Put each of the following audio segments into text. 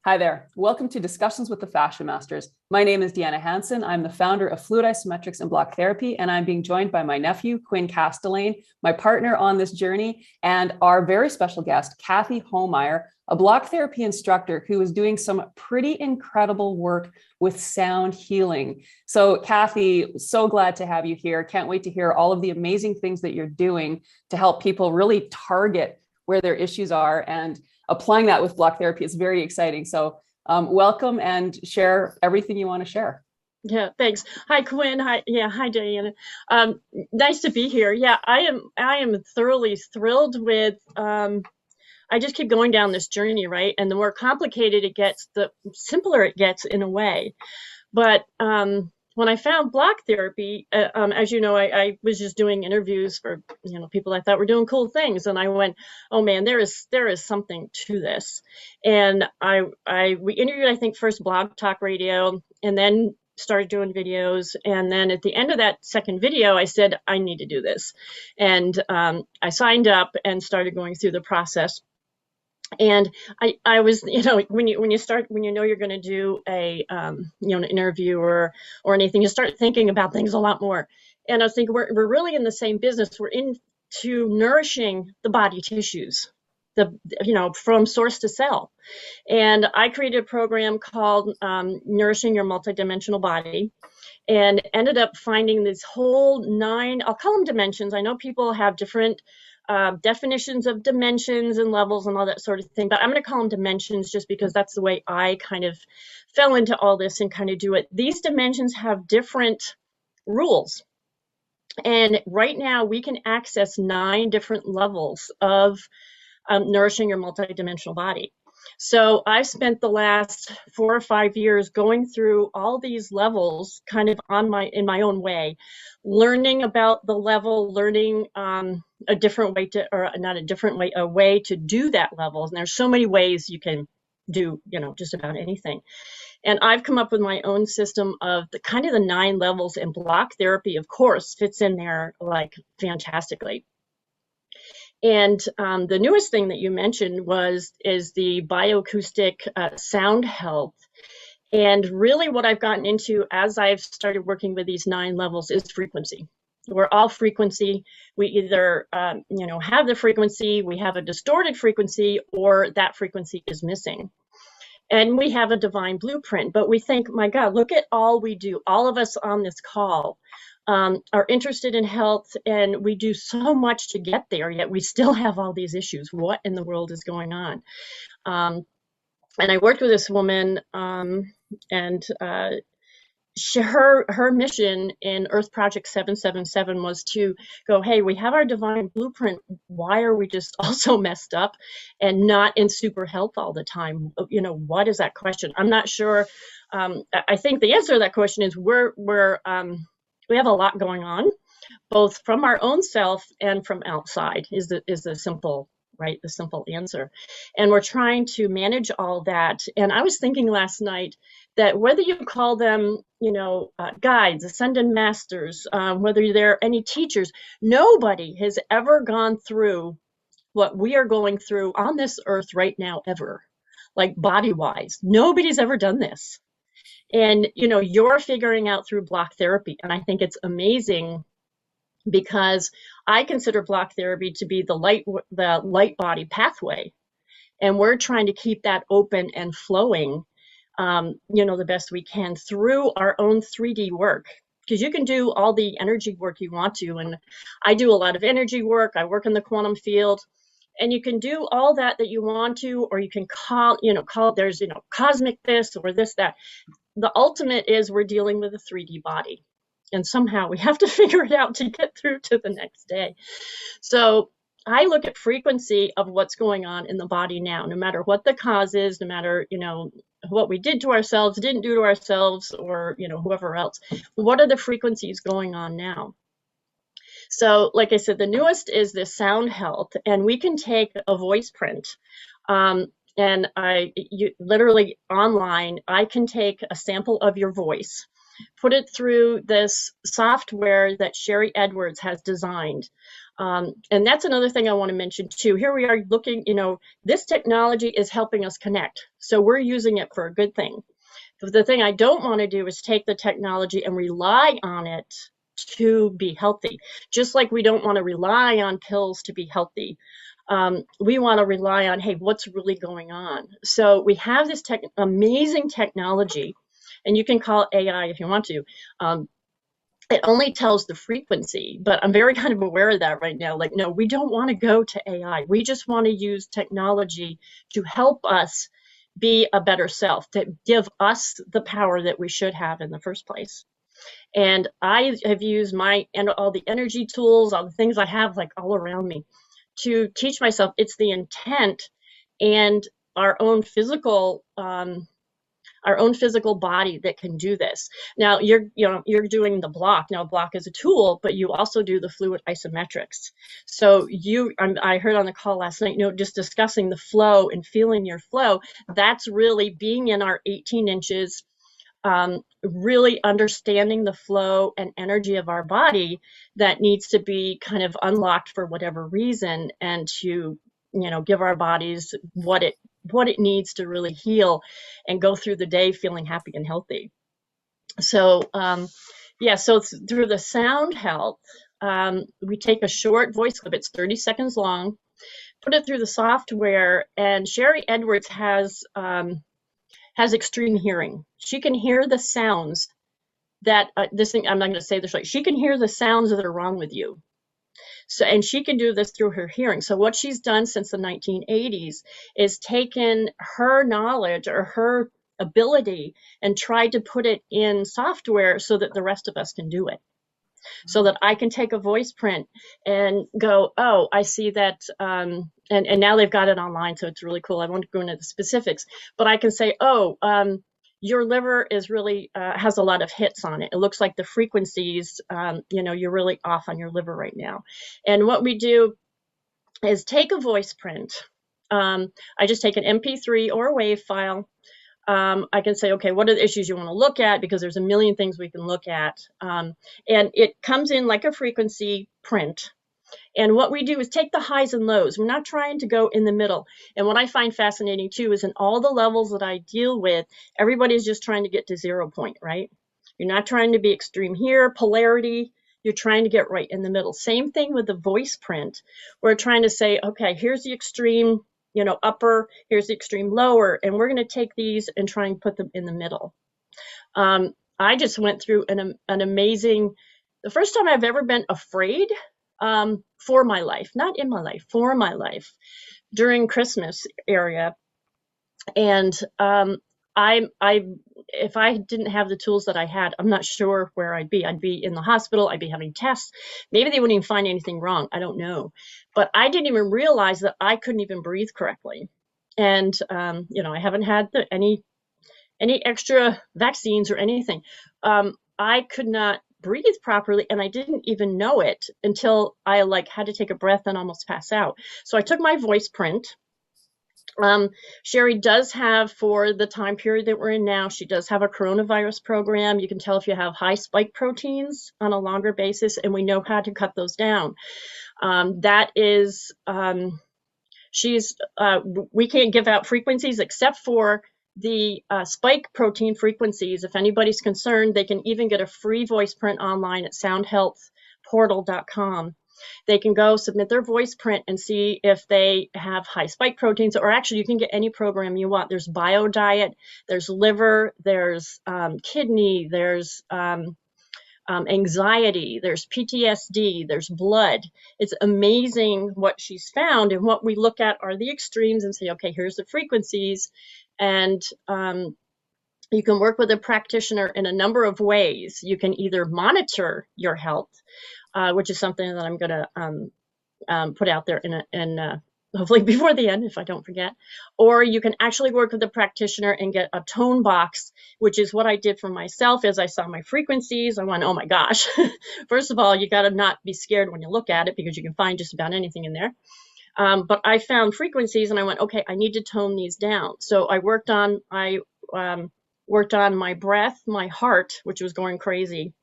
Hi there. Welcome to Discussions with the Fascia Masters. My name is Deanna Hansen. I'm the founder of Fluid Isometrics and Block Therapy, and I'm being joined by my nephew, Quinn Castellane, my partner on this journey, and our very special guest, Cathy Hohmeyer, a Block Therapy instructor who is doing some pretty incredible work with sound healing. So, Cathy, so glad to have you here. Can't wait to hear all of the amazing things that you're doing to help people really target where their issues are, and applying that with Block Therapy is very exciting. So welcome and share everything you want to share. Yeah, thanks. Hi, Quinn. Hi, Diana. Nice to be here. Yeah, I am thoroughly thrilled with. I just keep going down this journey, right? And the more complicated it gets, the simpler it gets in a way. But when I found Block Therapy, as you know, I was just doing interviews for people I thought were doing cool things, and I went, oh man, there is something to this. And we interviewed, I think, first Blog Talk Radio, and then started doing videos. And then at the end of that second video, I said, I need to do this. And I signed up and started going through the process. And I was, when you know you're going to do an interview or anything, you start thinking about things a lot more. And I was thinking we're really in the same business. We're into nourishing the body tissues, from source to cell. And I created a program called Nourishing Your Multidimensional Body, and ended up finding this whole 9, I'll call them dimensions. I know people have different definitions of dimensions and levels and all that sort of thing, but I'm going to call them dimensions just because that's the way I kind of fell into all this and kind of do it. These dimensions have different rules. And right now we can access 9 different levels of nourishing your multidimensional body. So I spent the last 4 or 5 years going through all these levels kind of in my own way, learning about the level, learning a different way to, or not a different way, a way to do that level. And there's so many ways you can do, just about anything. And I've come up with my own system of the 9 levels, and Block Therapy, of course, fits in there like fantastically. And the newest thing that you mentioned is the bioacoustic sound health. And really what I've gotten into as I've started working with these 9 levels is frequency. We're all frequency. We either, have the frequency, we have a distorted frequency, or that frequency is missing. And we have a divine blueprint, but we think, my God, look at all we do. All of us on this call are interested in health, and we do so much to get there, yet we still have all these issues. What in the world is going on? And I worked with this woman, and her mission in Earth Project 777 was to go, hey, we have our divine blueprint. Why are we just also messed up and not in super health all the time? What is that question? I'm not sure. I think the answer to that question is we have a lot going on, both from our own self and from outside is the simple, right? The simple answer. And we're trying to manage all that. And I was thinking last night that whether you call them, guides, ascended masters, whether they're any teachers, nobody has ever gone through what we are going through on this earth right now, ever, like body-wise. Nobody's ever done this. And, you're figuring out through Block Therapy. And I think it's amazing because I consider Block Therapy to be the light body pathway. And we're trying to keep that open and flowing, the best we can through our own 3D work. Because you can do all the energy work you want to. And I do a lot of energy work. I work in the quantum field. And you can do all that you want to, or you can call there's, cosmic this or this, that. The ultimate is we're dealing with a 3D body, and somehow we have to figure it out to get through to the next day. So I look at frequency of what's going on in the body now, no matter what the cause is, no matter, what we did to ourselves, didn't do to ourselves, or, whoever else. What are the frequencies going on now? So like I said, the newest is the sound health, and we can take a voice print. And literally online, I can take a sample of your voice, put it through this software that Sherry Edwards has designed. And that's another thing I want to mention too. Here we are looking, this technology is helping us connect. So we're using it for a good thing. But the thing I don't want to do is take the technology and rely on it to be healthy. Just like we don't want to rely on pills to be healthy. We want to rely on, hey, what's really going on? So we have this amazing technology, and you can call it AI if you want to. It only tells the frequency, but I'm very kind of aware of that right now. Like, no, we don't want to go to AI. We just want to use technology to help us be a better self, to give us the power that we should have in the first place. And I have used all the energy tools, all the things I have like all around me to teach myself it's the intent and our own physical body that can do this. Now you're doing the block. Now block is a tool, but you also do the fluid isometrics. So I heard on the call last night, just discussing the flow and feeling your flow. That's really being in our 18 inches, really understanding the flow and energy of our body that needs to be kind of unlocked for whatever reason, and to give our bodies what it needs to really heal and go through the day feeling happy and healthy. So so through the sound health, we take a short voice clip. It's 30 seconds long, put it through the software, and Sherry Edwards has extreme hearing. She can hear the sounds that I'm not going to say this right. She can hear the sounds that are wrong with you. So, and she can do this through her hearing. So what she's done since the 1980s is taken her knowledge or her ability and tried to put it in software so that the rest of us can do it. So that I can take a voice print and go, oh, I see that, and now they've got it online, so it's really cool. I won't go into the specifics, but I can say, oh, your liver is really has a lot of hits on it. It looks like the frequencies, you're really off on your liver right now. And what we do is take a voice print. I just take an MP3 or a WAV file. I can say, okay, what are the issues you want to look at? Because there's a million things we can look at. And it comes in like a frequency print. And what we do is take the highs and lows. We're not trying to go in the middle. And what I find fascinating too is in all the levels that I deal with, everybody's just trying to get to 0 point, right? You're not trying to be extreme here, polarity. You're trying to get right in the middle. Same thing with the voice print. We're trying to say, okay, here's the extreme, upper, here's the extreme lower, and we're going to take these and try and put them in the middle. I just went through an amazing, the first time I've ever been afraid for my life, not in my life, for my life, during Christmas area. And if I didn't have the tools that I had, I'm not sure where I'd be. I'd be in the hospital. I'd be having tests. Maybe they wouldn't even find anything wrong. I don't know. But I didn't even realize that I couldn't even breathe correctly. And, I haven't had any extra vaccines or anything. I could not breathe properly, and I didn't even know it until I had to take a breath and almost pass out. So I took my voice print. Sherry does have, for the time period that we're in now, she does have a coronavirus program. You can tell if you have high spike proteins on a longer basis, and we know how to cut those down. We can't give out frequencies except for the spike protein frequencies. If anybody's concerned, they can even get a free voice print online at soundhealthportal.com. They can go submit their voice print and see if they have high spike proteins, or actually you can get any program you want. There's bio diet, there's liver, there's kidney, there's anxiety, there's PTSD, there's blood. It's amazing what she's found. And what we look at are the extremes and say, okay, here's the frequencies. And you can work with a practitioner in a number of ways. You can either monitor your health, which is something that I'm going to put out there in hopefully before the end, if I don't forget. Or you can actually work with a practitioner and get a tone box, which is what I did for myself. As I saw my frequencies, I went, oh my gosh. First of all, you got to not be scared when you look at it, because you can find just about anything in there. But I found frequencies and I went, okay, I need to tone these down. So I worked on my breath, my heart, which was going crazy.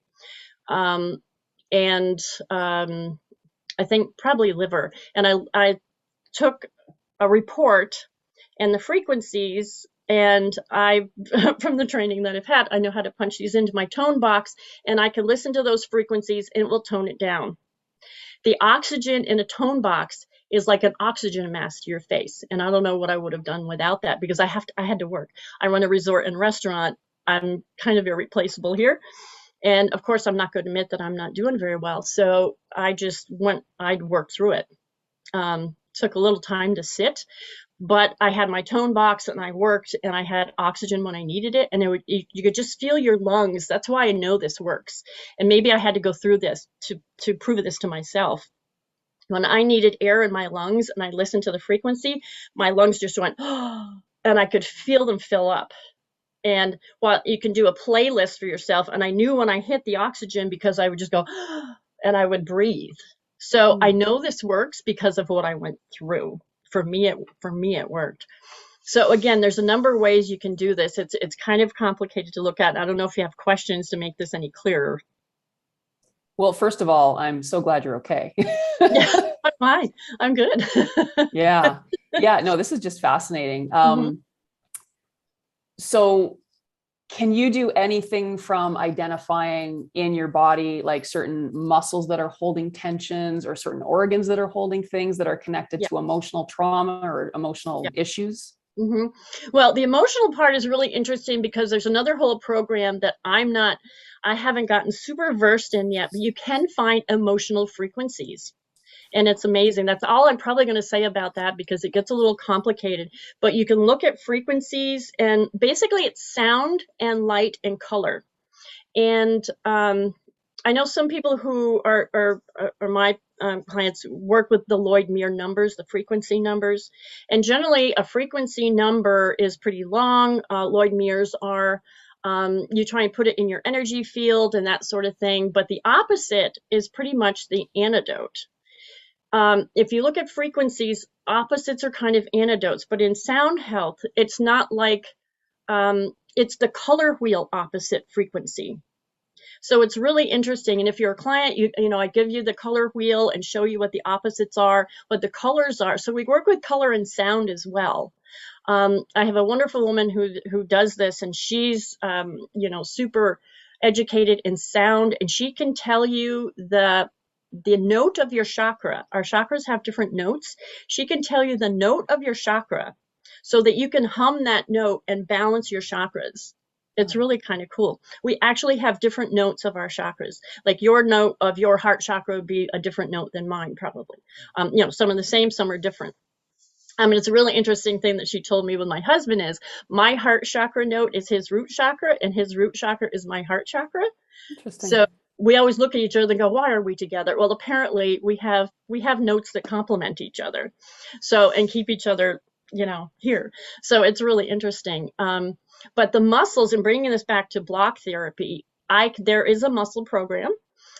I think probably liver. And I took a report and the frequencies, and I, from the training that I've had, I know how to punch these into my tone box, and I can listen to those frequencies and it will tone it down. The oxygen in a tone box is like an oxygen mask to your face. And I don't know what I would have done without that, because I had to work. I run a resort and restaurant. I'm kind of irreplaceable here. And of course, I'm not going to admit that I'm not doing very well. So I'd work through it. Took a little time to sit, but I had my tone box and I worked, and I had oxygen when I needed it. And you could just feel your lungs. That's why I know this works. And maybe I had to go through this to prove this to myself. When I needed air in my lungs and I listened to the frequency, my lungs just went, oh, and I could feel them fill up. And while you can do a playlist for yourself, and I knew when I hit the oxygen, because I would just go, and I would breathe. So I know this works because of what I went through. For me, it worked. So again, there's a number of ways you can do this. It's kind of complicated to look at. I don't know if you have questions to make this any clearer. Well, first of all, I'm so glad you're okay. Yeah, I'm fine. I'm good. Yeah. No, this is just fascinating. So can you do anything from identifying in your body, like certain muscles that are holding tensions or certain organs that are holding things that are connected to emotional trauma or emotional issues? Well, the emotional part is really interesting, because there's another whole program that I haven't gotten super versed in yet, but you can find emotional frequencies. And it's amazing. That's all I'm probably going to say about that, because it gets a little complicated. But you can look at frequencies, and basically it's sound and light and color. And I know some people who are my clients work with the Lloyd-Meyer numbers, the frequency numbers. And generally a frequency number is pretty long. Lloyd-Meyers are, you try and put it in your energy field and that sort of thing. But the opposite is pretty much the antidote. If you look at frequencies, opposites are kind of antidotes, but in sound health, it's not like, it's the color wheel opposite frequency. So it's really interesting. And if you're a client, you know, I give you the color wheel and show you what the opposites are, what the colors are. So we work with color and sound as well. I have a wonderful woman who does this, and she's, you know, super educated in sound, and she can tell you the note of your chakra. Our chakras have different notes. She can tell you the note of your chakra so that you can hum that note and balance your chakras. It's really kind of cool. We actually have different notes of our chakras. Like your note of your heart chakra would be a different note than mine, probably. You know, some are the same, some are different. I mean, it's a really interesting thing that she told me with my husband is my heart chakra note is his root chakra, and his root chakra is my heart chakra. Interesting. So we always look at each other and go, why are we together? Well, apparently we have notes that complement each other. So, and keep each other, you know, here. So it's really interesting. But the muscles, and bringing this back to block therapy, there is a muscle program.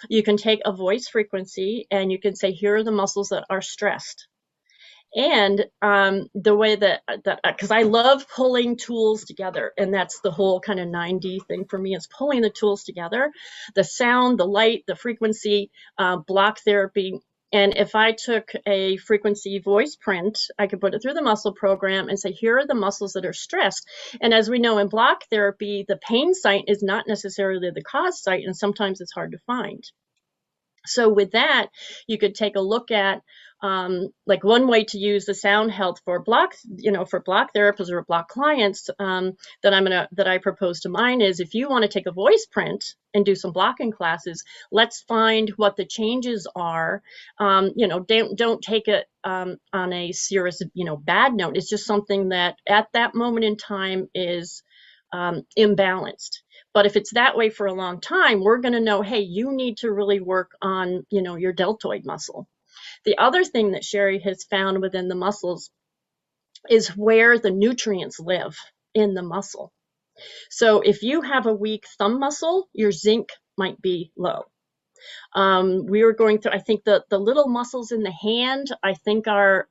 You can take a voice frequency and you can say, here are the muscles that are stressed. And the way that because I love pulling tools together, and that's the whole kind of 9D thing for me, is pulling the tools together, the sound, the light, the frequency, block therapy. And if I took a frequency voice print, I could put it through the muscle program and say, here are the muscles that are stressed. And as we know in block therapy, the pain site is not necessarily the cause site, and sometimes it's hard to find. So with that, you could take a look at like one way to use the sound health for block, you know, for block therapists or block clients that I propose to mine is, if you want to take a voice print and do some blocking classes, let's find what the changes are. You know, don't take it on a serious, you know, bad note. It's just something that at that moment in time is imbalanced. But if it's that way for a long time, we're going to know, hey, you need to really work on, you know, your deltoid muscle. The other thing that Sherry has found within the muscles is where the nutrients live in the muscle. So if you have a weak thumb muscle, your zinc might be low. We were going through, I think the little muscles in the hand, I think are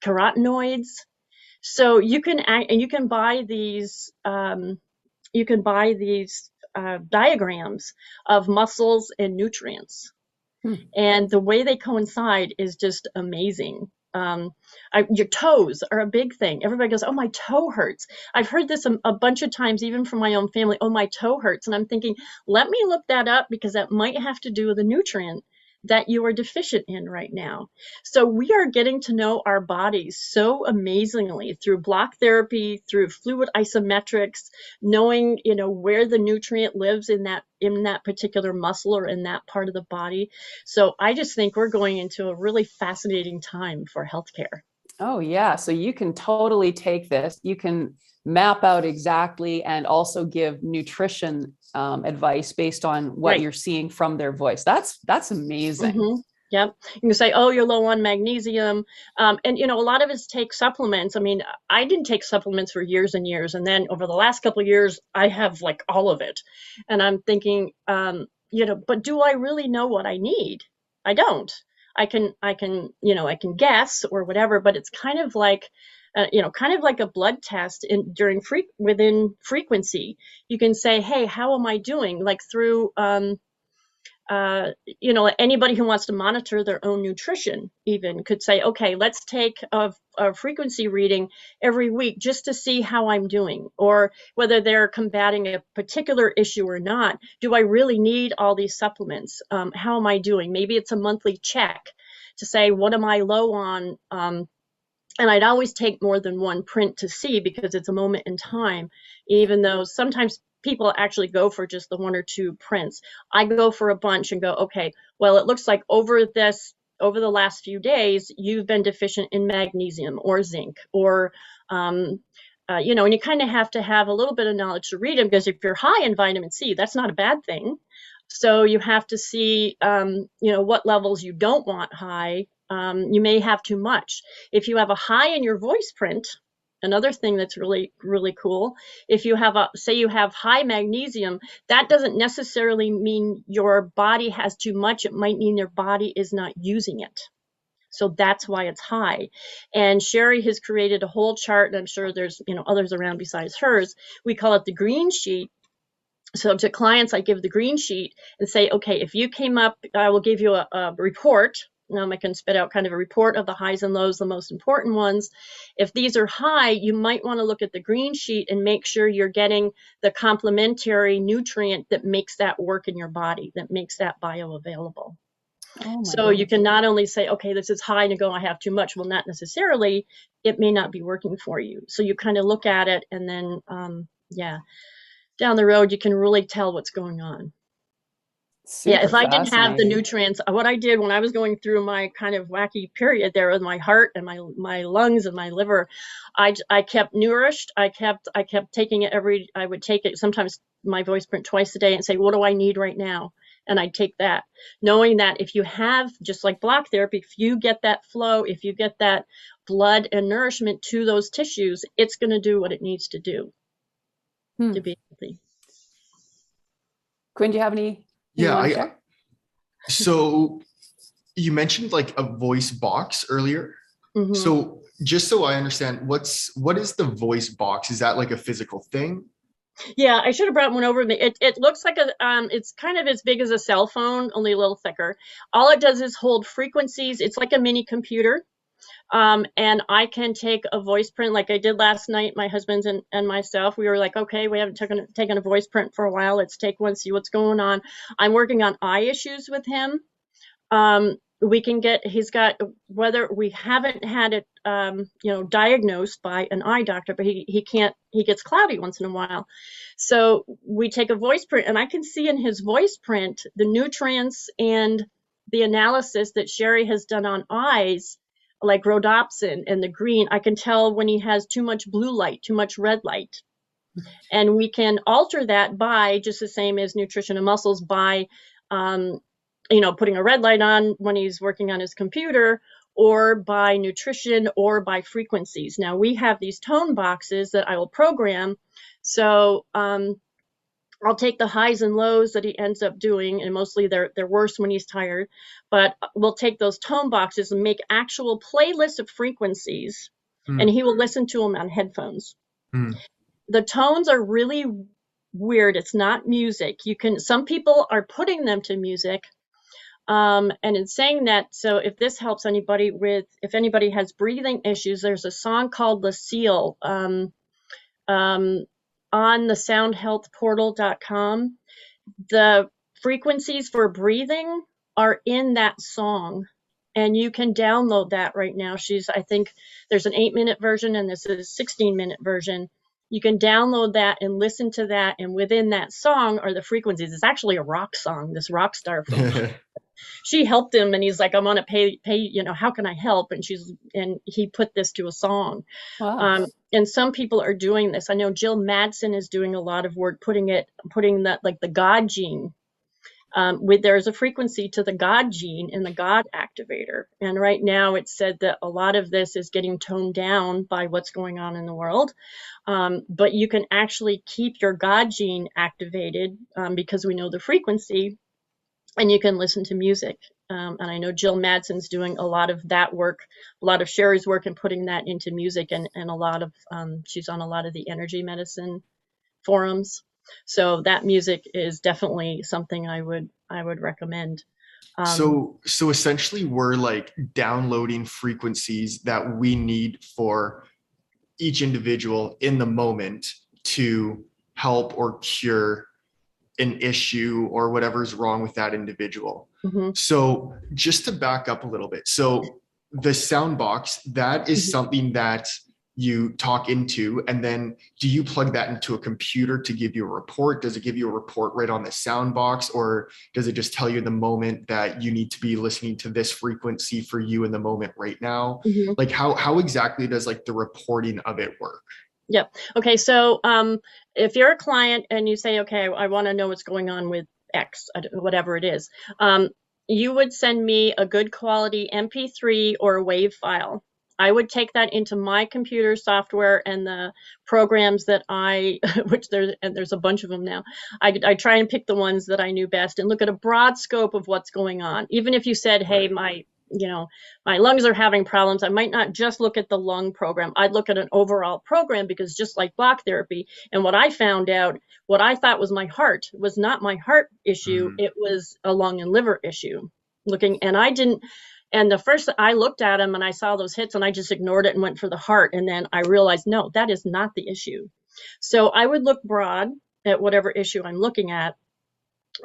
carotenoids. So you can buy these diagrams of muscles and nutrients. And the way they coincide is just amazing. Your toes are a big thing. Everybody goes, oh, my toe hurts. I've heard this a bunch of times, even from my own family. Oh, my toe hurts. And I'm thinking, let me look that up, because that might have to do with a nutrient that you are deficient in right now. So we are getting to know our bodies so amazingly through block therapy, through fluid isometrics, knowing, where the nutrient lives in that particular muscle or in that part of the body. So I just think we're going into a really fascinating time for healthcare. Oh, yeah. So you can totally take this. You can map out exactly and also give nutrition advice based on what you're seeing from their voice. That's amazing. Mm-hmm. Yep. You can say, oh, you're low on magnesium. And, a lot of us take supplements. I mean, I didn't take supplements for years and years. And then over the last couple of years, I have like all of it. And I'm thinking, but do I really know what I need? I don't. I can guess or whatever, but it's kind of like, kind of like a blood test within frequency. You can say, hey, how am I doing? Like through, anybody who wants to monitor their own nutrition even could say, okay, let's take a frequency reading every week just to see how I'm doing, or whether they're combating a particular issue or not. Do I really need all these supplements? How am I doing? Maybe it's a monthly check to say, what am I low on? And I'd always take more than one print to see, because it's a moment in time, even though sometimes people actually go for just the one or two prints. I go for a bunch and go, okay, well, it looks like over the last few days, you've been deficient in magnesium or zinc or, and you kind of have to have a little bit of knowledge to read them, because if you're high in vitamin C, that's not a bad thing. So you have to see, what levels you don't want high. You may have too much. If you have a high in your voice print, another thing that's really, really cool, if you have say you have high magnesium, that doesn't necessarily mean your body has too much. It might mean your body is not using it. So that's why it's high. And Sherry has created a whole chart, and I'm sure there's, others around besides hers. We call it the green sheet. So to clients, I give the green sheet and say, okay, if you came up, I will give you a report. I can spit out kind of a report of the highs and lows, the most important ones. If these are high, you might want to look at the green sheet and make sure you're getting the complementary nutrient that makes that work in your body, that makes that bioavailable. So you can not only say, okay, this is high, and go, I have too much. Well, not necessarily. It may not be working for you. So you kind of look at it, and then, down the road, you can really tell what's going on. If I didn't have the nutrients, what I did when I was going through my kind of wacky period there with my heart and my lungs and my liver, I kept nourished. I kept taking it I would take it sometimes my voice print twice a day and say, what do I need right now? And I'd take that, knowing that if you have, just like block therapy, if you get that flow, if you get that blood and nourishment to those tissues, it's going to do what it needs to do to be healthy. Quinn, do you have any? So you mentioned like a voice box earlier. Mm-hmm. So just so I understand, what is the voice box? Is that like a physical thing? Yeah, I should have brought one over with me. It looks like it's kind of as big as a cell phone, only a little thicker. All it does is hold frequencies. It's like a mini computer. And I can take a voice print like I did last night. My husband and myself, we were like, okay, we haven't taken a voice print for a while. Let's take one, see what's going on. I'm working on eye issues with him. He's got, whether we haven't had it, diagnosed by an eye doctor, but he gets cloudy once in a while. So we take a voice print, and I can see in his voice print the nutrients and the analysis that Sherry has done on eyes, like rhodopsin and the green. I can tell when he has too much blue light, too much red light. And we can alter that by just the same as nutrition and muscles by, putting a red light on when he's working on his computer, or by nutrition, or by frequencies. Now we have these tone boxes that I will program. So I'll take the highs and lows that he ends up doing, and mostly they're worse when he's tired, but we'll take those tone boxes and make actual playlists of frequencies, and he will listen to them on headphones. The tones are really weird. It's not music. Some people are putting them to music. And in saying that, so if this helps anybody if anybody has breathing issues, there's a song called The Seal on the soundhealthportal.com. The frequencies for breathing are in that song, and you can download that right now. I think there's an 8-minute version and this is a 16-minute version. You can download that and listen to that, and within that song are the frequencies. It's actually a rock song, this rock star from she helped him, and he's like, I'm gonna pay, how can I help? And he put this to a song. Wow. And some people are doing this. I know Jill Madsen is doing a lot of work putting that, like, the God gene. There's a frequency to the God gene in the God activator. And right now it's said that a lot of this is getting toned down by what's going on in the world. But you can actually keep your God gene activated because we know the frequency, and you can listen to music. And I know Jill Madsen's doing a lot of that work, a lot of Sherry's work, and putting that into music, and a lot of, she's on a lot of the energy medicine forums. So that music is definitely something I would recommend. So essentially we're like downloading frequencies that we need for each individual in the moment to help or cure an issue or whatever's wrong with that individual. Mm-hmm. So just to back up a little bit. So the sound box, that is something that you talk into, and then do you plug that into a computer to give you a report? Does it give you a report right on the sound box, or does it just tell you the moment that you need to be listening to this frequency for you in the moment right now? Mm-hmm. Like how exactly does like the reporting of it work? Yep. Okay. So if you're a client and you say, okay, I want to know what's going on with X, whatever it is, you would send me a good quality MP3 or a WAV file. I would take that into my computer software and the programs that which there's a bunch of them now. I try and pick the ones that I knew best and look at a broad scope of what's going on. Even if you said, hey, my lungs are having problems, I might not just look at the lung program. I'd look at an overall program, because just like block therapy, and what I found out, what I thought was my heart was not my heart issue. It was a lung and liver issue. And the first I looked at them and I saw those hits and I just ignored it and went for the heart. And then I realized, no, that is not the issue. So I would look broad at whatever issue I'm looking at.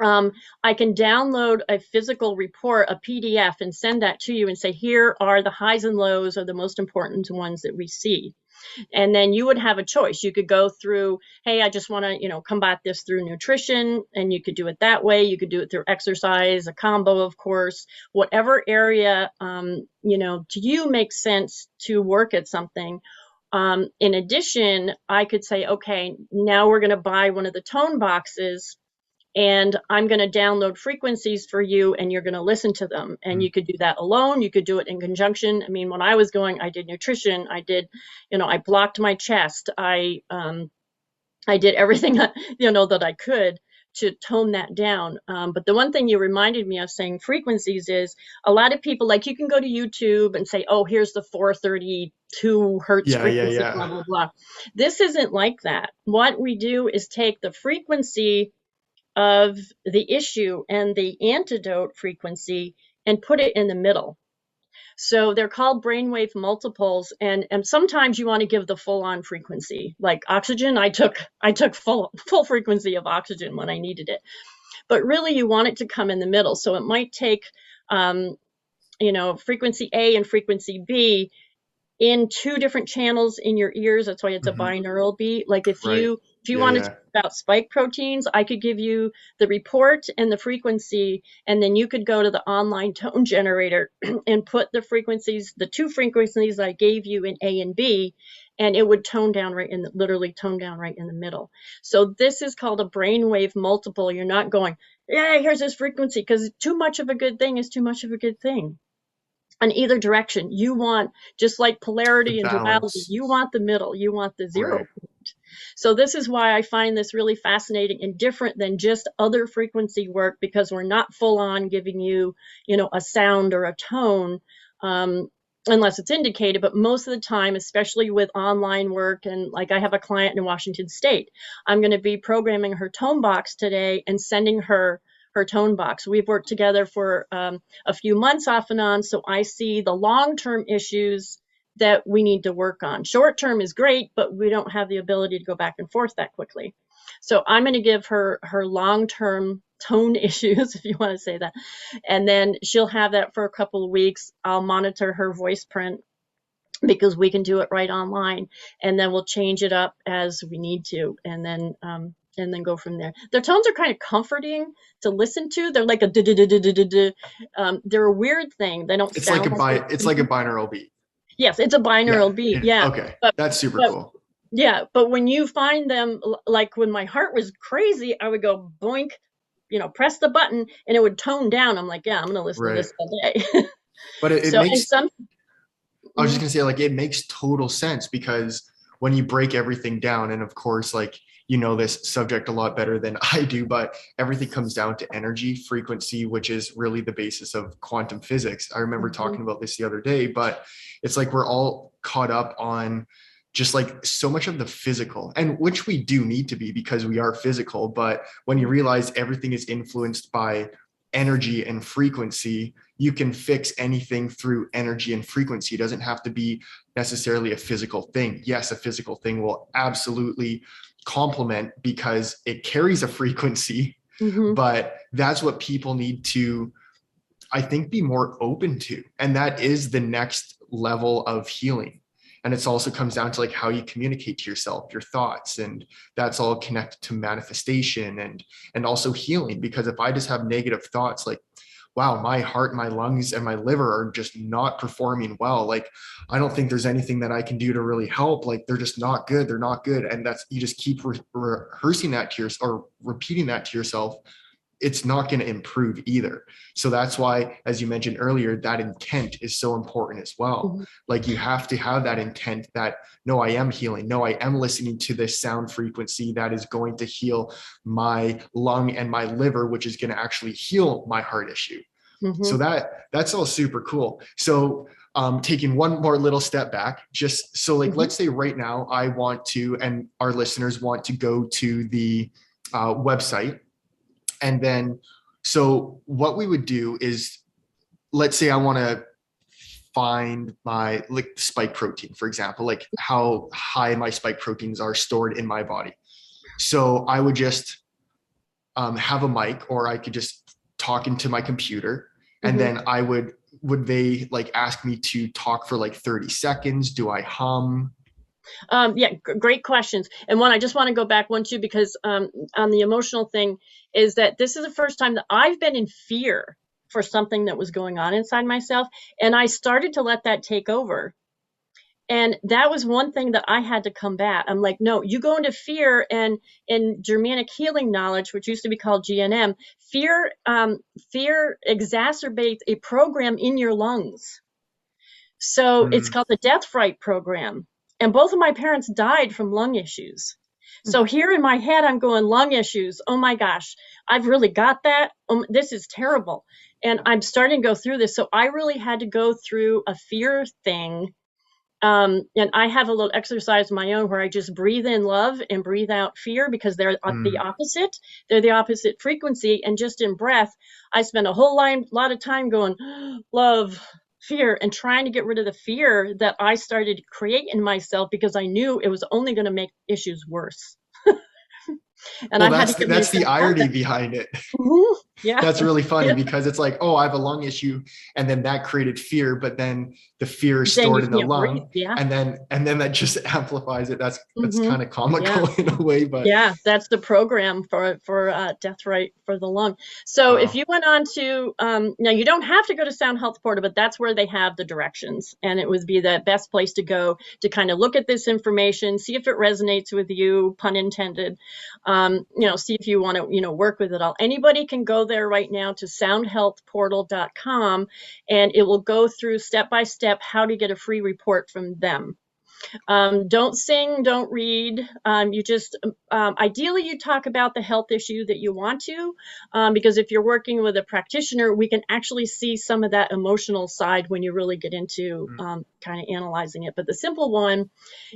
I can download a physical report, a PDF, and send that to you and say, here are the highs and lows, or the most important ones that we see. And then you would have a choice. You could go through, hey, I just want to, combat this through nutrition, and you could do it that way. You could do it through exercise, a combo, of course, whatever area, to you makes sense to work at something. In addition, I could say, okay, now we're going to buy one of the tone boxes, and I'm going to download frequencies for you, and you're going to listen to them. And you could do that alone. You could do it in conjunction. I mean, when I was going, I did nutrition. I did, I blocked my chest. I did everything that I could to tone that down. But the one thing you reminded me of saying frequencies is, a lot of people, like, you can go to YouTube and say, oh, here's the 432 hertz frequency, blah, blah, blah. This isn't like that. What we do is take the frequency of the issue and the antidote frequency and put it in the middle. So they're called brainwave multiples, and sometimes you want to give the full-on frequency, like oxygen. I took full frequency of oxygen when I needed it, but really you want it to come in the middle. So it might take frequency A and frequency B in two different channels in your ears. That's why it's a binaural beat. Like if you want to talk about spike proteins, I could give you the report and the frequency, and then you could go to the online tone generator and put the frequencies, the two frequencies I gave you in A and B, and it would literally tone down right in the middle. So this is called a brainwave multiple. You're not going, yeah, here's this frequency, because too much of a good thing is too much of a good thing. On either direction, you want, just like polarity and duality, you want the middle, you want the zero point. So this is why I find this really fascinating and different than just other frequency work, because we're not full on giving you, a sound or a tone, unless it's indicated. But most of the time, especially with online work, and like I have a client in Washington State, I'm going to be programming her tone box today and sending her her tone box. We've worked together for a few months off and on, so I see the long-term issues that we need to work on. Short-term is great, but we don't have the ability to go back and forth that quickly. So I'm going to give her long-term tone issues, if you want to say that, and then she'll have that for a couple of weeks. I'll monitor her voice print because we can do it right online, and then we'll change it up as we need to, and then go from there. Their tones are kind of comforting to listen to. They're like a they're a weird thing. They don't. It's like a binaural beat. Yes, it's a binaural beat. Yeah. Okay, that's super cool. Yeah, but when you find them, like when my heart was crazy, I would go boink, press the button, and it would tone down. I'm like, yeah, I'm going to listen to this all day. But it makes. I was just gonna say, like, it makes total sense, because when you break everything down, and of course, like, this subject a lot better than I do, but everything comes down to energy, frequency, which is really the basis of quantum physics. I remember talking about this the other day, but it's like we're all caught up on just like so much of the physical, and which we do need to be, because we are physical. But when you realize everything is influenced by energy and frequency, you can fix anything through energy and frequency. It doesn't have to be necessarily a physical thing. Yes, a physical thing will absolutely complement because it carries a frequency, but that's what people need to, I think, be more open to. And that is the next level of healing. And it also comes down to like how you communicate to yourself, your thoughts, and that's all connected to manifestation and also healing. Because if I just have negative thoughts like, wow, my heart, my lungs, and my liver are just not performing well, like, I don't think there's anything that I can do to really help. Like, they're just not good. They're not good. And that's, you just keep rehearsing that to yourself, or repeating that to yourself. It's not going to improve either. So that's why, as you mentioned earlier, that intent is so important as well. Like, you have to have that intent that, no, I am healing. No, I am listening to this sound frequency that is going to heal my lung and my liver, which is going to actually heal my heart issue. So that's all super cool. So taking one more little step back, just so like, let's say right now I want to, and our listeners want to go to the website. And then, so what we would do is, let's say I want to find my like spike protein, for example, like how high my spike proteins are stored in my body. So I would just have a mic, or I could just talk into my computer, and then would they like ask me to talk for like 30 seconds? Do I hum? Yeah, great questions. And one, I just want to go back one too, because on the emotional thing, is that this is the first time that I've been in fear for something that was going on inside myself. And I started to let that take over. And that was one thing that I had to combat. I'm like, no, you go into fear, and in Germanic healing knowledge, which used to be called GNM, fear exacerbates a program in your lungs. So it's called the death fright program. And both of my parents died from lung issues. So here in my head, I'm going, lung issues. Oh my gosh, I've really got that. This is terrible. And I'm starting to go through this. So I really had to go through a fear thing. And I have a little exercise of my own where I just breathe in love and breathe out fear, because they're the opposite. They're the opposite frequency. And just in breath, I spend a whole lot of time going, love, fear, and trying to get rid of the fear that I started to create in myself, because I knew it was only going to make issues worse. And well, that's the irony behind it. Yeah, that's really funny, because it's like, oh, I have a lung issue, and then that created fear, but then the fear is stored in the lung, and then that just amplifies it. That's kind of comical in a way, but yeah, that's the program for death right for the lung. So if you went on to now, you don't have to go to Sound Health Portal, but that's where they have the directions, and it would be the best place to go to kind of look at this information, see if it resonates with you, pun intended. See if you want to, work with it all. Anybody can go there right now to soundhealthportal.com, and it will go through step by step how to get a free report from them. Don't sing, don't read. You just, ideally you talk about the health issue that you want to, because if you're working with a practitioner, we can actually see some of that emotional side when you really get into kind of analyzing it. But the simple one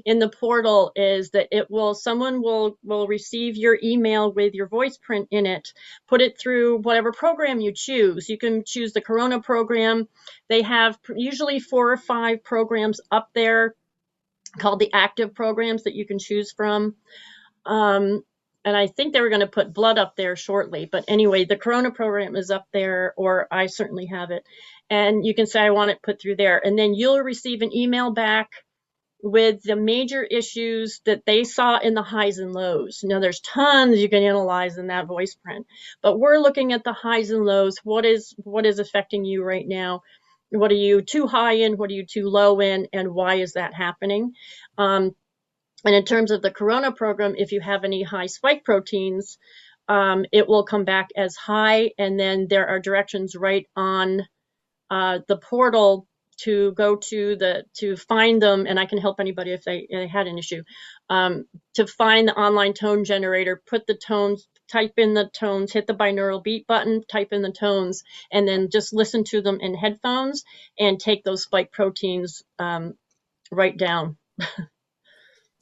in the portal is that someone will receive your email with your voice print in it, put it through whatever program you choose. You can choose the Corona program. They have usually 4 or 5 programs up there called the active programs that you can choose from. And I think they were going to put blood up there shortly. But anyway, the Corona program is up there, or I certainly have it. And you can say, I want it put through there. And then you'll receive an email back with the major issues that they saw in the highs and lows. Now, there's tons you can analyze in that voice print, but we're looking at the highs and lows. What is affecting you right now? What are you too high in? What are you too low in? And why is that happening? And in terms of the Corona program, if you have any high spike proteins, it will come back as high. And then there are directions right on the portal to go to find them. And I can help anybody if they had an issue, to find the online tone generator, put the tones, type in the tones, hit the binaural beat button, type in the tones, and then just listen to them in headphones and take those spike proteins right down.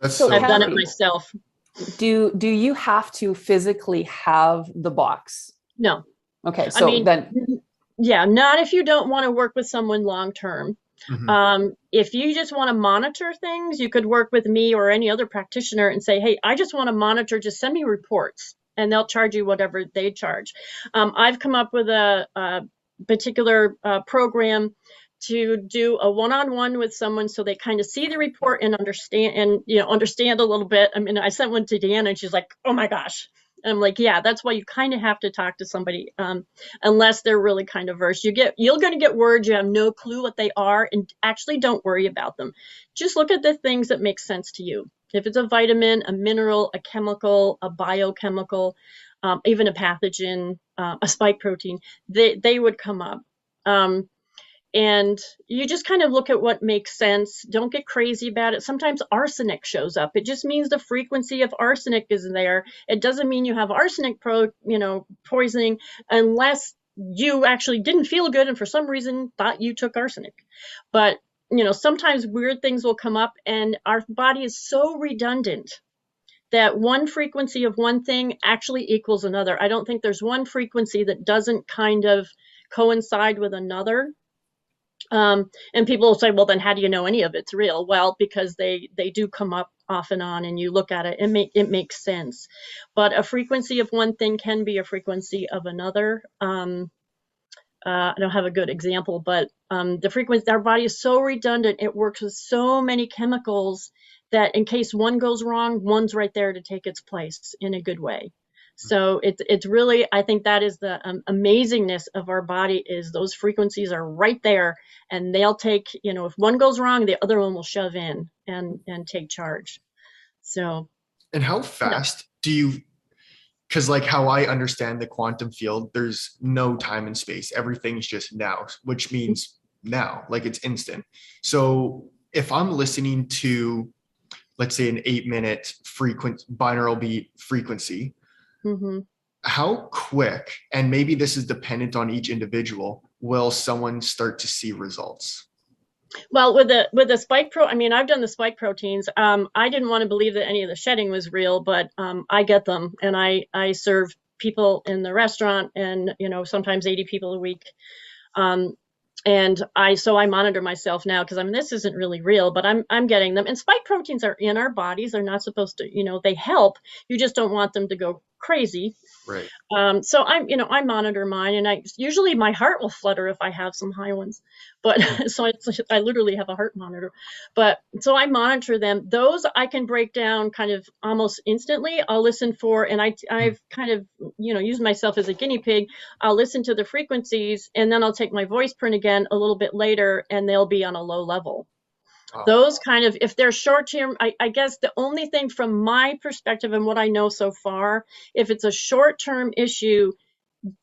So I've done it myself. Do you have to physically have the box? No. Okay, so yeah, not if you don't want to work with someone long term. If you just want to monitor things, you could work with me or any other practitioner and say, hey, I just want to monitor, just send me reports, and they'll charge you whatever they charge. I've come up with a particular program to do a one-on-one with someone so they kind of see the report and understand a little bit. I mean, I sent one to Deanna and she's like, oh my gosh. And I'm like, yeah, that's why you kind of have to talk to somebody, unless they're really kind of versed. You're going to get words you have no clue what they are, and actually don't worry about them. Just look at the things that make sense to you. If it's a vitamin, a mineral, a chemical, a biochemical, even a pathogen, a spike protein, they would come up. And you just kind of look at what makes sense. Don't get crazy about it. Sometimes arsenic shows up. It just means the frequency of arsenic is there. It doesn't mean you have arsenic poisoning unless you actually didn't feel good and for some reason thought you took arsenic. But, sometimes weird things will come up, and our body is so redundant that one frequency of one thing actually equals another. I don't think there's one frequency that doesn't kind of coincide with another. And people will say, well, then how do you know any of it's real? Well, because they do come up off and on, and you look at it, it makes sense. But a frequency of one thing can be a frequency of another. I don't have a good example, but the frequency, our body is so redundant. It works with so many chemicals that in case one goes wrong, one's right there to take its place in a good way. So it's really, I think that is the amazingness of our body, is those frequencies are right there, and they'll take, if one goes wrong, the other one will shove in and take charge. So. And how fast do you, because like how I understand the quantum field, there's no time and space. Everything's just now, which means now, like it's instant. So if I'm listening to, let's say, an 8-minute binaural beat frequency, how quick, and maybe this is dependent on each individual, will someone start to see results? Well, with the spike I've done the spike proteins. I didn't want to believe that any of the shedding was real, but I get them, and I serve people in the restaurant, and sometimes 80 people a week. And I monitor myself now, because this isn't really real, but I'm getting them. And spike proteins are in our bodies. They're not supposed to, they help. You just don't want them to go crazy. Right. So I monitor mine, and usually my heart will flutter if I have some high ones, but so I literally have a heart monitor, but so I monitor them. Those I can break down kind of almost instantly. I'll listen for, and I've kind of, used myself as a guinea pig. I'll listen to the frequencies, and then I'll take my voice print again a little bit later, and they'll be on a low level. Those kind of, if they're short term, I guess the only thing from my perspective and what I know so far, if it's a short term issue,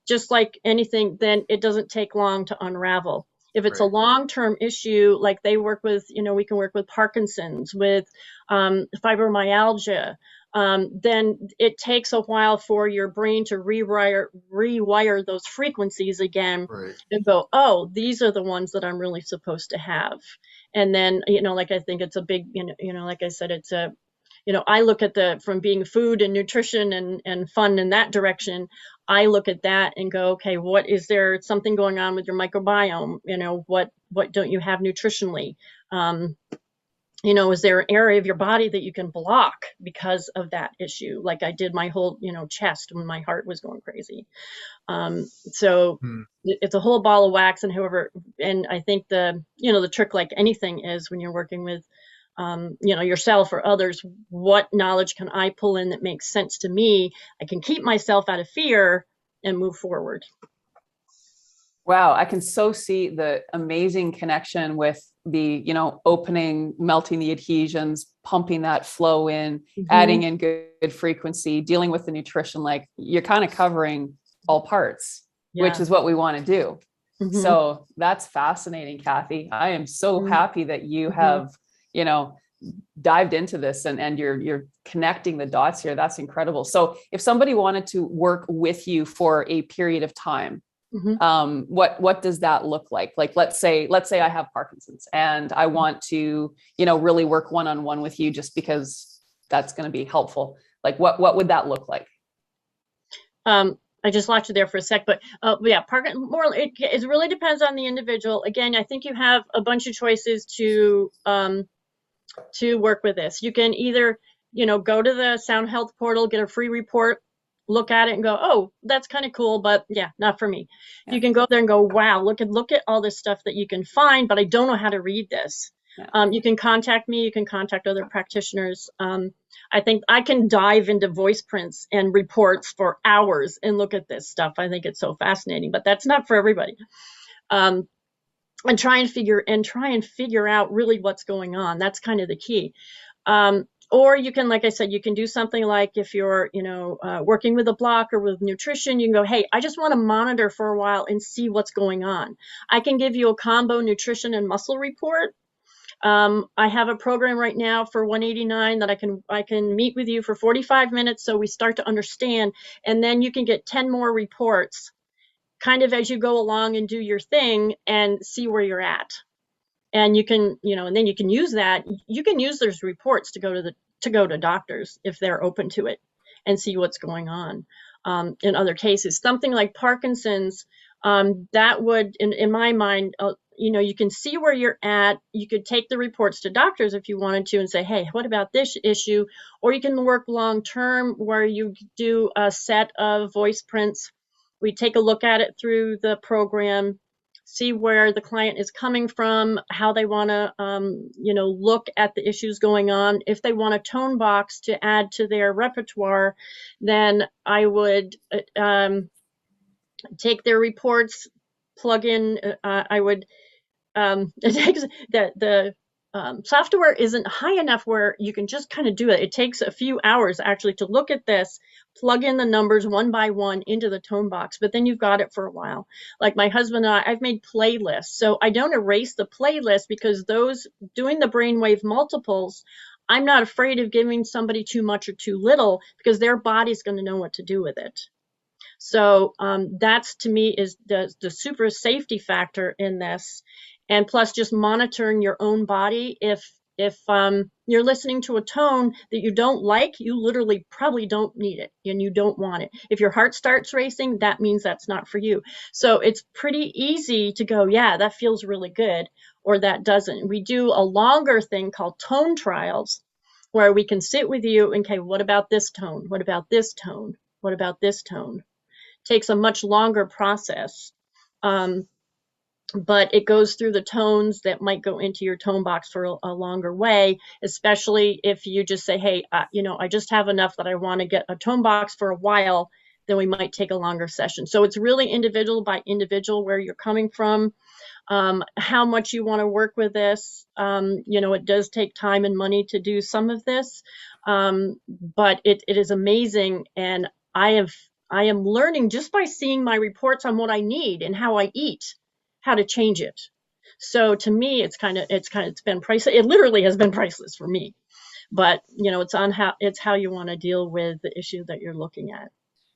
just like anything, then it doesn't take long to unravel. If it's a Right. long-term issue, like they work with, we can work with Parkinson's, with fibromyalgia, then it takes a while for your brain to rewire those frequencies again Right. and go, oh, these are the ones that I'm really supposed to have. And then, like I think it's a big, like I said, it's a, I look at from being food and nutrition and fun in that direction. I look at that and go, okay, is there something going on with your microbiome? What don't you have nutritionally? Is there an area of your body that you can block because of that issue? Like I did my whole, chest when my heart was going crazy. So Hmm. it's a whole ball of wax. And I think the trick, like anything, is when you're working with yourself or others, what knowledge can I pull in that makes sense to me? I can keep myself out of fear and move forward. Wow, I can so see the amazing connection with the, opening, melting the adhesions, pumping that flow in, adding in good frequency, dealing with the nutrition. Like you're kind of covering all parts, which is what we want to do. So that's fascinating, Cathy. I am so happy that you have, dived into this and you're connecting the dots here. That's incredible. So if somebody wanted to work with you for a period of time, what does that look like? Like, let's say I have Parkinson's and I want to, really work one-on-one with you just because that's going to be helpful. Like what would that look like? I just lost you there for a sec, but yeah, it really depends on the individual. Again, I think you have a bunch of choices to work with this. You can either, go to the Sound Health portal, get a free report, look at it and go, oh, that's kind of cool, but yeah, not for me. Yeah. You can go there and go, wow, look at all this stuff that you can find, but I don't know how to read this. Yeah. You can contact me. You can contact other practitioners. I think I can dive into voice prints and reports for hours and look at this stuff. I think it's so fascinating, but that's not for everybody. And try and figure out really what's going on. That's kind of the key. Or you can, like I said, you can do something like if you're, working with a block or with nutrition, you can go, hey, I just want to monitor for a while and see what's going on. I can give you a combo nutrition and muscle report. I have a program right now for $189 that I can meet with you for 45 minutes. So we start to understand, and then you can get 10 more reports kind of as you go along and do your thing and see where you're at. And you can, and then you can use that. You can use those reports to go to doctors if they're open to it and see what's going on. In other cases, something like Parkinson's, that would, in my mind, you can see where you're at. You could take the reports to doctors if you wanted to and say, hey, what about this issue? Or you can work long term where you do a set of voice prints. We take a look at it through the program, see where the client is coming from, how they want to, look at the issues going on. If they want a tone box to add to their repertoire, then I would take their reports, plug in. It takes the software isn't high enough where you can just kind of do it. It takes a few hours actually to look at this, plug in the numbers one by one into the tone box, but then you've got it for a while. Like my husband and I've made playlists. So I don't erase the playlist because those doing the brainwave multiples, I'm not afraid of giving somebody too much or too little because their body's going to know what to do with it. So that's, to me, is the super safety factor in this. And plus just monitoring your own body. If you're listening to a tone that you don't like, you literally probably don't need it and you don't want it. If your heart starts racing, that means that's not for you. So it's pretty easy to go, yeah, that feels really good, or that doesn't. We do a longer thing called tone trials where we can sit with you and, okay, what about this tone? What about this tone? What about this tone? Takes a much longer process. But it goes through the tones that might go into your tone box for a longer way, especially if you just say, hey, I just have enough that I want to get a tone box for a while, then we might take a longer session. So it's really individual by individual where you're coming from, how much you want to work with this. It does take time and money to do some of this, but it is amazing. And I am learning just by seeing my reports on what I need and how I eat, how to change it. So to me, it's been priceless. It literally has been priceless for me. But it's how you want to deal with the issue that you're looking at.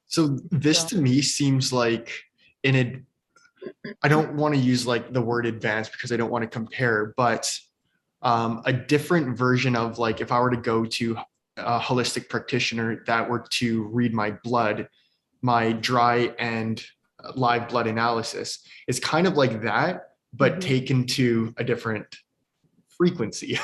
So this to me seems like I don't want to use like the word advanced because I don't want to compare, but a different version of like if I were to go to a holistic practitioner that were to read my blood, my dry and live blood analysis is kind of like that, but taken to a different frequency,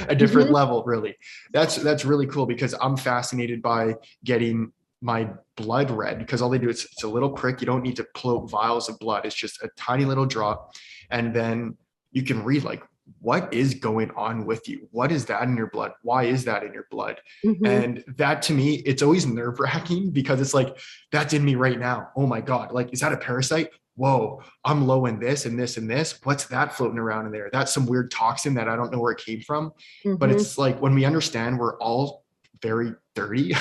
a different level, really. That's really cool because I'm fascinated by getting my blood read because all they do is it's a little prick. You don't need to float vials of blood. It's just a tiny little drop. And then you can read like, what is going on with you? What is that in your blood? Why is that in your blood? And that to me, it's always nerve wracking because it's like, that's in me right now. Oh my God. Like, is that a parasite? Whoa, I'm low in this and this and this. What's that floating around in there? That's some weird toxin that I don't know where it came from. But it's like, when we understand we're all very dirty,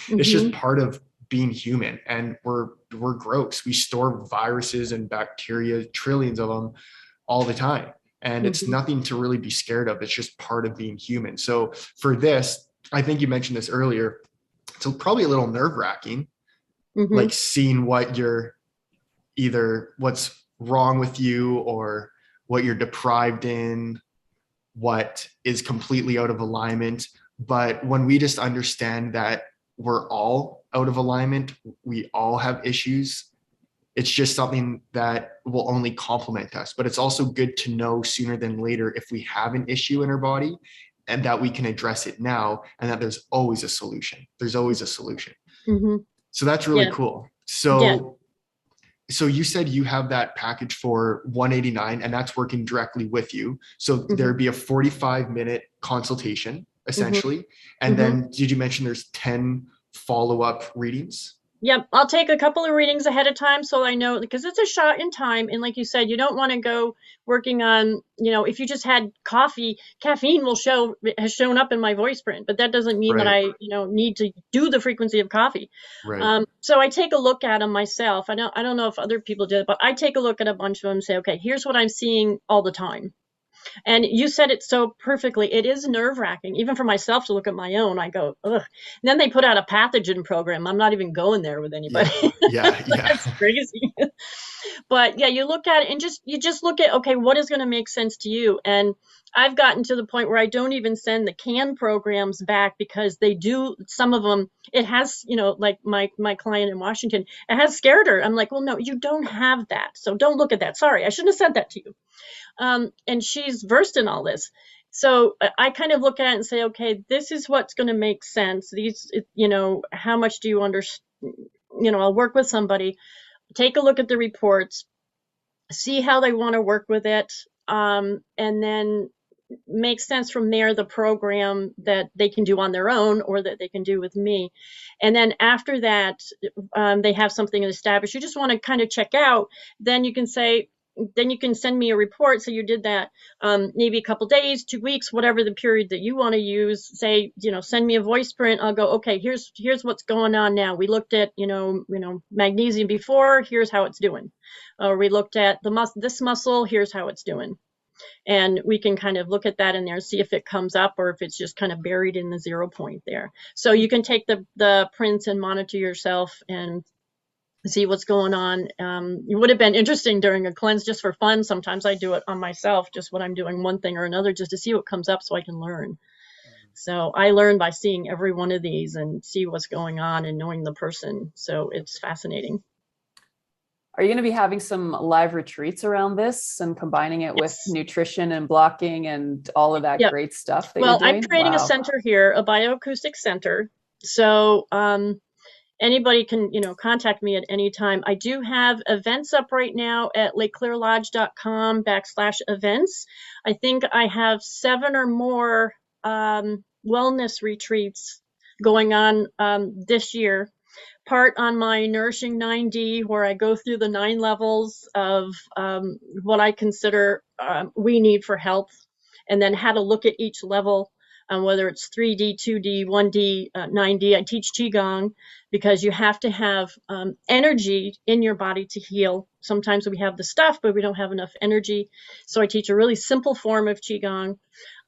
it's just part of being human, and we're gross. We store viruses and bacteria, trillions of them all the time. And it's nothing to really be scared of. It's just part of being human. So for this, I think you mentioned this earlier, it's probably a little nerve wracking, like seeing what you're either what's wrong with you or what you're deprived in, what is completely out of alignment. But when we just understand that we're all out of alignment, we all have issues, it's just something that will only complement us. But it's also good to know sooner than later if we have an issue in our body and that we can address it now and that there's always a solution. There's always a solution. So that's really cool. So you said you have that package for $189 and that's working directly with you. So there'd be a 45-minute consultation essentially. And then did you mention there's 10 follow-up readings? Yep, I'll take a couple of readings ahead of time so I know, because it's a shot in time. And like you said, you don't want to go working on, if you just had coffee, caffeine has shown up in my voice print, but that doesn't mean that I, need to do the frequency of coffee. So I take a look at them myself. I don't know if other people did, but I take a look at a bunch of them and say, okay, here's what I'm seeing all the time. And you said it so perfectly. It is nerve-wracking, even for myself to look at my own. I go, ugh. And then they put out a pathogen program. I'm not even going there with anybody. Yeah. That's crazy. But yeah, you look at it and you just look at, okay, what is going to make sense to you? And I've gotten to the point where I don't even send the canned programs back because they do, some of them, it has, like my client in Washington, it has scared her. I'm like, well, no, you don't have that. So don't look at that. Sorry, I shouldn't have said that to you. And she's versed in all this. So I kind of look at it and say, okay, this is what's going to make sense. These, how much do you understand? I'll work with somebody, take a look at the reports, see how they want to work with it, and then make sense from there, the program that they can do on their own or that they can do with me. And then after that, they have something established. You just want to kind of check out. Then you can say, then you can send me a report. So you did that maybe a couple days, 2 weeks, whatever the period that you want to use. Say, send me a voice print. I'll go, okay, here's what's going on now. We looked at, magnesium before. Here's how it's doing. We looked at this muscle. Here's how it's doing. And we can kind of look at that in there, see if it comes up or if it's just kind of buried in the 0 point there. So you can take the prints and monitor yourself and see what's going on. It would have been interesting during a cleanse just for fun. Sometimes I do it on myself, just when I'm doing one thing or another, just to see what comes up so I can learn. So I learn by seeing every one of these and see what's going on and knowing the person. So it's fascinating. Are you going to be having some live retreats around this and combining it with nutrition and blocking and all of that great stuff that you're doing? I'm creating a center here, a bioacoustic center. So anybody can, contact me at any time. I do have events up right now at lakeclearlodge.com/events. I think I have 7 or more wellness retreats going on this year. Part on my Nourishing 9D, where I go through the 9 levels of what I consider we need for health, and then how to look at each level whether it's 3D, 2D, 1D, 9D. I teach Qigong because you have to have energy in your body to heal. Sometimes we have the stuff, but we don't have enough energy. So I teach a really simple form of Qigong.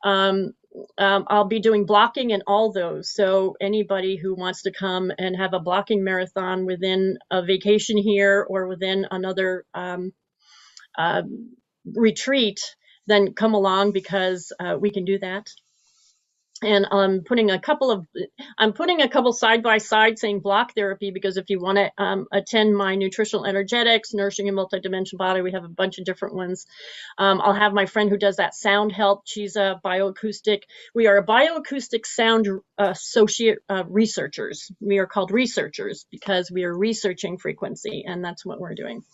I'll be doing blocking in all those. So anybody who wants to come and have a blocking marathon within a vacation here or within another retreat, then come along, because we can do that. And I'm putting a couple side by side saying block therapy, because if you want to attend my nutritional energetics, nourishing and multidimensional body, we have a bunch of different ones. I'll have my friend who does that sound help. She's a bioacoustic. We are a bioacoustic sound associate researchers. We are called researchers because we are researching frequency, and that's what we're doing.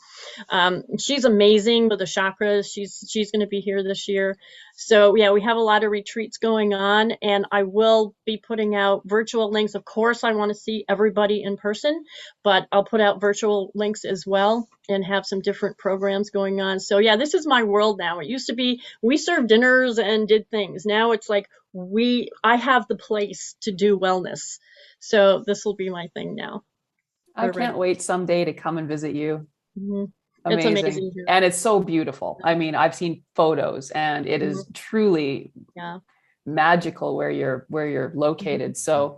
She's amazing with the chakras. She's going to be here this year. So yeah, we have a lot of retreats going on, and I will be putting out virtual links. Of course, I want to see everybody in person, but I'll put out virtual links as well and have some different programs going on. So yeah, this is my world now. It used to be we served dinners and did things. Now it's like I have the place to do wellness. So this will be my thing now. I can't wait someday to come and visit you. Mm-hmm. Amazing. It's amazing. And it's so beautiful. I mean, I've seen photos, and it is truly magical where you're located. So,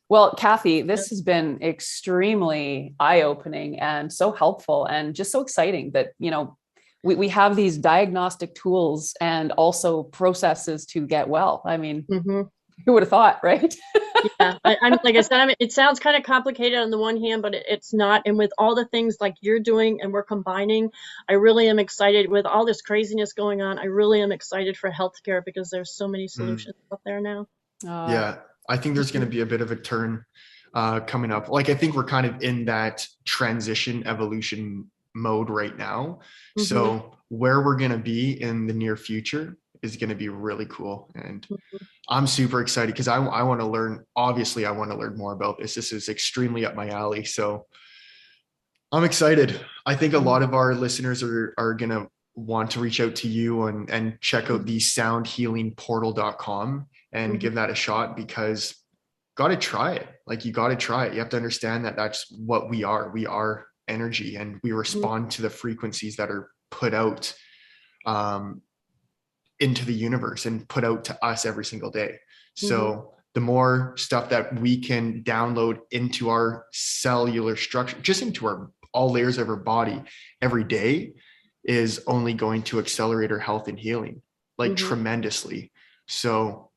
well, Cathy, this has been extremely eye-opening and so helpful, and just so exciting that, you know, we have these diagnostic tools and also processes to get well. I mean, who would have thought, right? Yeah, I'm like I said, I mean, it sounds kind of complicated on the one hand, but it's not. And with all the things like you're doing and we're combining, I really am excited with all this craziness going on. I really am excited for healthcare because there's so many solutions out there now. Yeah, I think there's going to be a bit of a turn coming up. Like, I think we're kind of in that transition evolution mode right now. So where we're going to be in the near future is going to be really cool. And I'm super excited because I want to learn. Obviously, I want to learn more about this. This is extremely up my alley. So I'm excited. I think a lot of our listeners are going to want to reach out to you and check out the soundhealingportal.com and give that a shot, because got to try it. Like, you got to try it. You have to understand that that's what we are. We are energy, and we respond to the frequencies that are put out into the universe and put out to us every single day. So the more stuff that we can download into our cellular structure, just into all layers of our body every day, is only going to accelerate our health and healing, like tremendously. So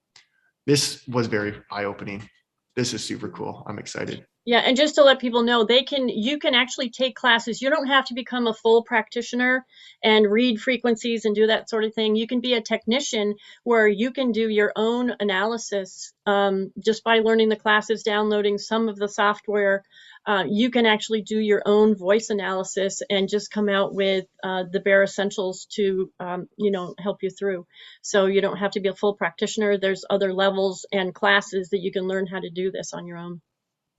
this was very eye-opening. This is super cool. I'm excited. Yeah, and just to let people know, you can actually take classes. You don't have to become a full practitioner and read frequencies and do that sort of thing. You can be a technician where you can do your own analysis just by learning the classes, downloading some of the software. You can actually do your own voice analysis and just come out with the bare essentials to, help you through. So you don't have to be a full practitioner. There's other levels and classes that you can learn how to do this on your own.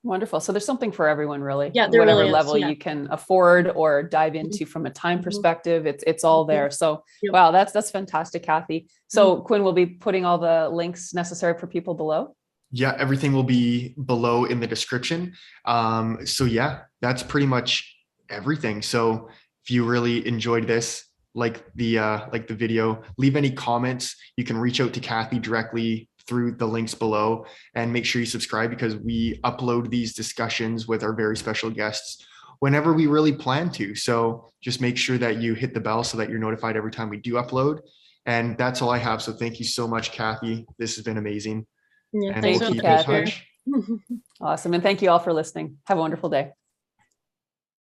Wonderful. So there's something for everyone, really. Yeah, there whatever really is, level you can afford or dive into from a time perspective. It's all there. So wow, that's fantastic, Cathy. So Quinn will be putting all the links necessary for people below. Yeah, everything will be below in the description. So yeah, that's pretty much everything. So if you really enjoyed this, like the video, leave any comments. You can reach out to Cathy directly through the links below, and make sure you subscribe, because we upload these discussions with our very special guests whenever we really plan to. So just make sure that you hit the bell so that you're notified every time we do upload. And that's all I have. So thank you so much, Cathy. This has been amazing. Yeah, and thank we'll you, keep in Cathy. touch. Awesome. And thank you all for listening. Have a wonderful day.